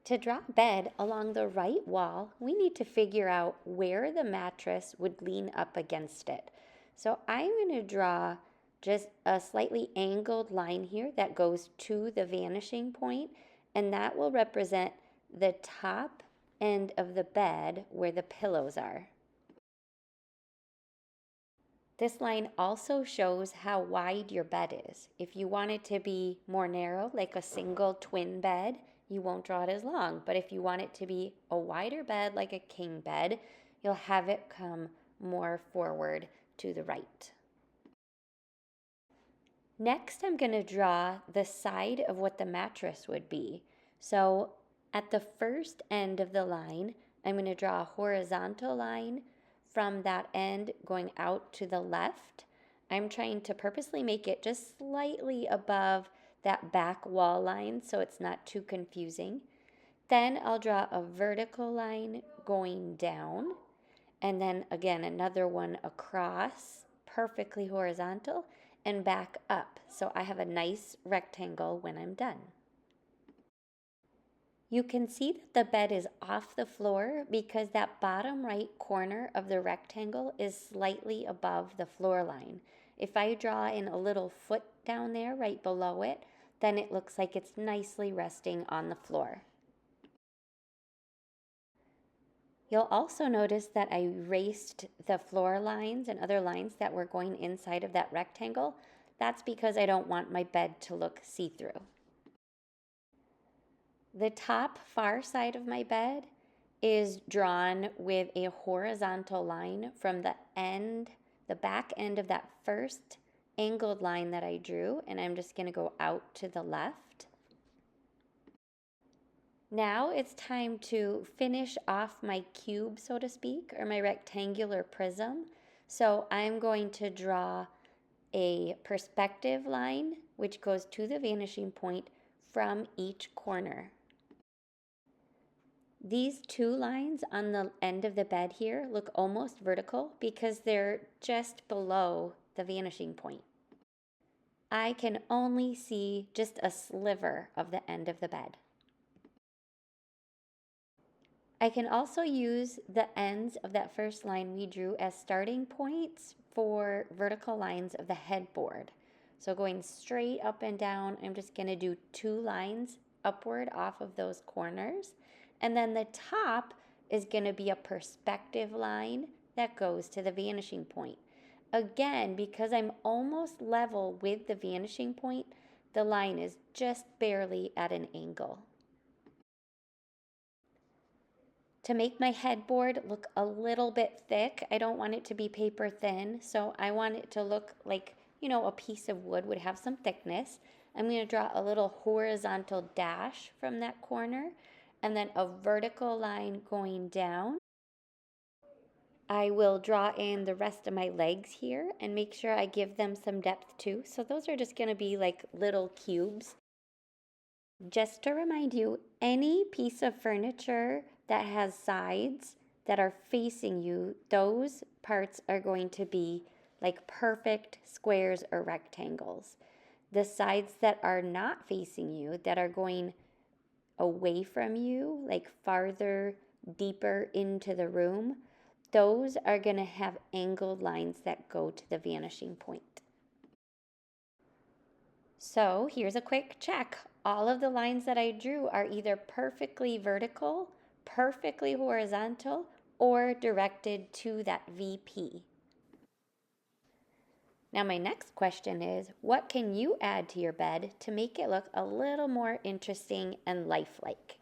To draw a bed along the right wall, we need to figure out where the mattress would lean up against it. So I'm going to draw just a slightly angled line here that goes to the vanishing point, and that will represent the top end of the bed where the pillows are. This line also shows how wide your bed is. If you want it to be more narrow, like a single twin bed, you won't draw it as long. But if you want it to be a wider bed, like a king bed, you'll have it come more forward to the right. Next, I'm going to draw the side of what the mattress would be. So at the first end of the line, I'm going to draw a horizontal line from that end going out to the left. I'm trying to purposely make it just slightly above that back wall line so it's not too confusing. Then I'll draw a vertical line going down, and then again another one across, perfectly horizontal, and back up. So I have a nice rectangle when I'm done. You can see that the bed is off the floor because that bottom right corner of the rectangle is slightly above the floor line. If I draw in a little foot down there right below it, then it looks like it's nicely resting on the floor. You'll also notice that I erased the floor lines and other lines that were going inside of that rectangle. That's because I don't want my bed to look see-through. The top far side of my bed is drawn with a horizontal line from the back end of that first angled line that I drew, and I'm just going to go out to the left. Now it's time to finish off my cube, so to speak, or my rectangular prism. So I'm going to draw a perspective line which goes to the vanishing point from each corner. These two lines on the end of the bed here look almost vertical because they're just below the vanishing point. I can only see just a sliver of the end of the bed. I can also use the ends of that first line we drew as starting points for vertical lines of the headboard. So going straight up and down, I'm just going to do two lines upward off of those corners. And then the top is going to be a perspective line that goes to the vanishing point. Again, because I'm almost level with the vanishing point, the line is just barely at an angle. To make my headboard look a little bit thick, I don't want it to be paper thin, so I want it to look like, a piece of wood would have some thickness. I'm going to draw a little horizontal dash from that corner, and then a vertical line going down. I will draw in the rest of my legs here and make sure I give them some depth too. So those are just going to be like little cubes. Just to remind you, any piece of furniture that has sides that are facing you, those parts are going to be like perfect squares or rectangles. The sides that are not facing you, that are going away from you, like farther, deeper into the room, those are going to have angled lines that go to the vanishing point. So here's a quick check. All of the lines that I drew are either perfectly vertical, perfectly horizontal, or directed to that VP. Now my next question is, what can you add to your bed to make it look a little more interesting and lifelike?